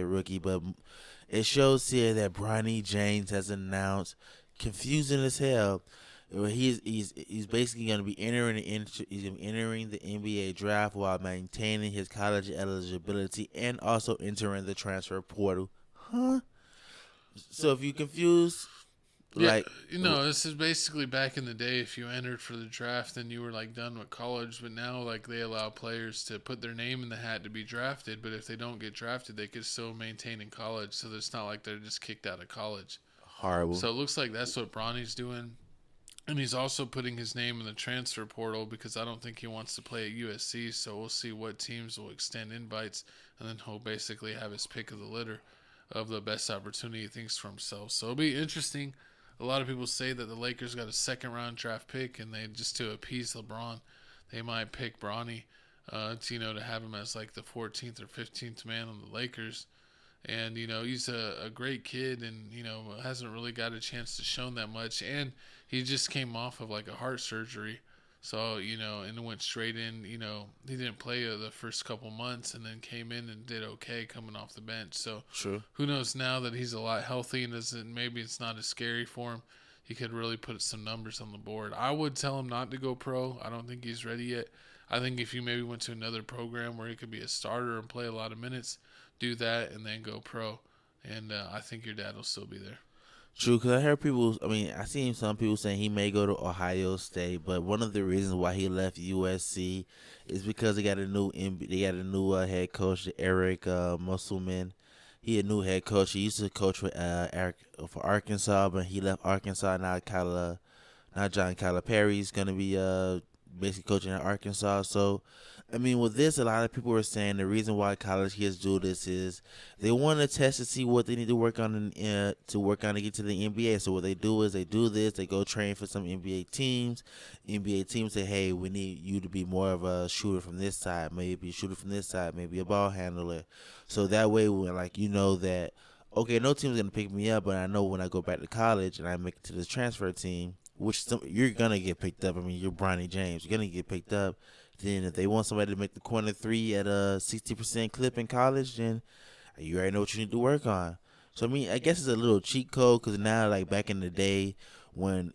rookie, but it shows here that Bronny James has announced, confusing as hell. He's basically going to be entering the NBA draft while maintaining his college eligibility and also entering the transfer portal. Huh? So if you confused, Yeah, like, this is basically back in the day. If you entered for the draft, then you were like done with college. But now, like, they allow players to put their name in the hat to be drafted. But if they don't get drafted, they could still maintain in college. So it's not like they're just kicked out of college. horrible. So it looks like that's what Bronny's doing. And he's also putting his name in the transfer portal because I don't think he wants to play at USC. So we'll see what teams will extend invites. And then he'll basically have his pick of the litter of the best opportunity he thinks for himself. So it'll be interesting. A lot of people say that the Lakers got a second round draft pick, and they just to appease LeBron, they might pick Bronny, to have him as like the 14th or 15th man on the Lakers. And he's a great kid, and hasn't really got a chance to show that much. And he just came off of like a heart surgery, so and went straight in. He didn't play the first couple months, and then came in and did okay coming off the bench. So True. who knows now that he's a lot healthy and maybe it's not as scary for him. He could really put some numbers on the board. I would tell him not to go pro. I don't think he's ready yet. I think if you maybe went to another program where he could be a starter and play a lot of minutes, do that and then go pro. And I think your dad will still be there. True, because I heard people. I mean, I seen some people saying he may go to Ohio State, but one of the reasons why he left USC is because they got a new head coach, Eric Musselman. He a new head coach. He used to coach for Arkansas, but he left Arkansas. Now John Calipari's gonna be basically coaching at Arkansas. So, I mean, with this, a lot of people are saying the reason why college kids do this is they want to test to see what they need to work on to get to the NBA. So what they do is they do this. They go train for some NBA teams. NBA teams say, hey, we need you to be more of a shooter from this side, maybe a shooter from this side, maybe a ball handler. So that way, when that. Okay, no team's gonna pick me up, but I know when I go back to college and I make it to the transfer team, you're gonna get picked up. I mean, you're Bronny James. You're gonna get picked up. Then if they want somebody to make the corner three at a 60% clip in college, then you already know what you need to work on. So I mean, I guess it's a little cheat code because now, like back in the day, when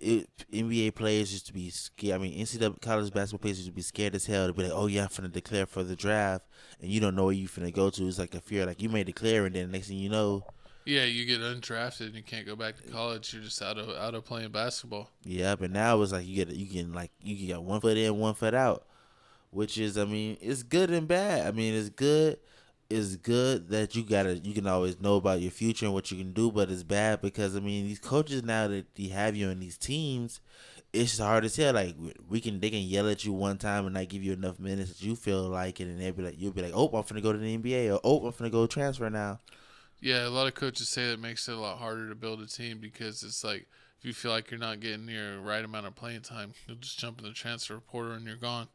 NBA players used to be scared. I mean, NCAA college basketball players used to be scared as hell to be like, "Oh yeah, I'm finna declare for the draft," and you don't know where you finna go to. It's like a fear, like you may declare, and then the next thing you know, Yeah, you get undrafted and you can't go back to college. You're just out of playing basketball. yeah. But now it's like you got 1 foot in, 1 foot out, which is, I mean, it's good and bad. I mean, it's good. It's good that you can always know about your future and what you can do, but it's bad because I mean these coaches now that they have you in these teams, it's just hard as hell. Like they can yell at you one time and not give you enough minutes that you feel like it, and you'll be like, oh, I'm finna go to the NBA, or oh, I'm finna go transfer now. Yeah, a lot of coaches say that makes it a lot harder to build a team because it's like if you feel like you're not getting your right amount of playing time, you'll just jump in the transfer portal and you're gone.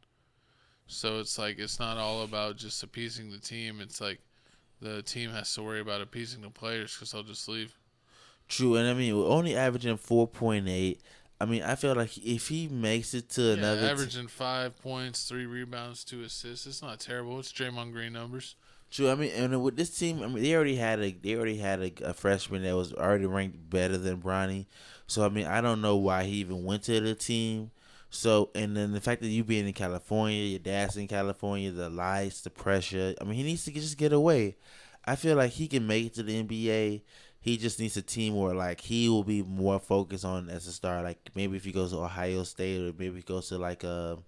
So it's like it's not all about just appeasing the team. It's like the team has to worry about appeasing the players because they'll just leave. True, and I mean we're only averaging 4.8. I mean I feel like if he makes it to Yeah, another, averaging 5 points, 3 rebounds, 2 assists. It's not terrible. It's Draymond Green numbers. true. I mean, and with this team, I mean they already had a freshman that was already ranked better than Bronny. So I mean I don't know why he even went to the team. So and then the fact that you being in California, your dad's in California, the lights, the pressure. I mean he needs to just get away. I feel like he can make it to the NBA. He just needs a team where like he will be more focused on as a star. Like maybe if he goes to Ohio State, or maybe he goes to like an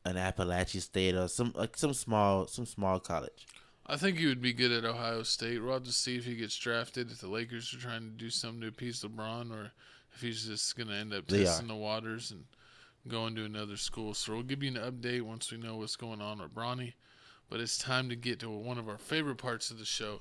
Appalachian State, or some small college. I think he would be good at Ohio State. We'll have to see if he gets drafted, if the Lakers are trying to do something to appease LeBron, or if he's just going to end up They are. testing the waters and going to another school. So we'll give you an update once we know what's going on with Bronny. But it's time to get to one of our favorite parts of the show,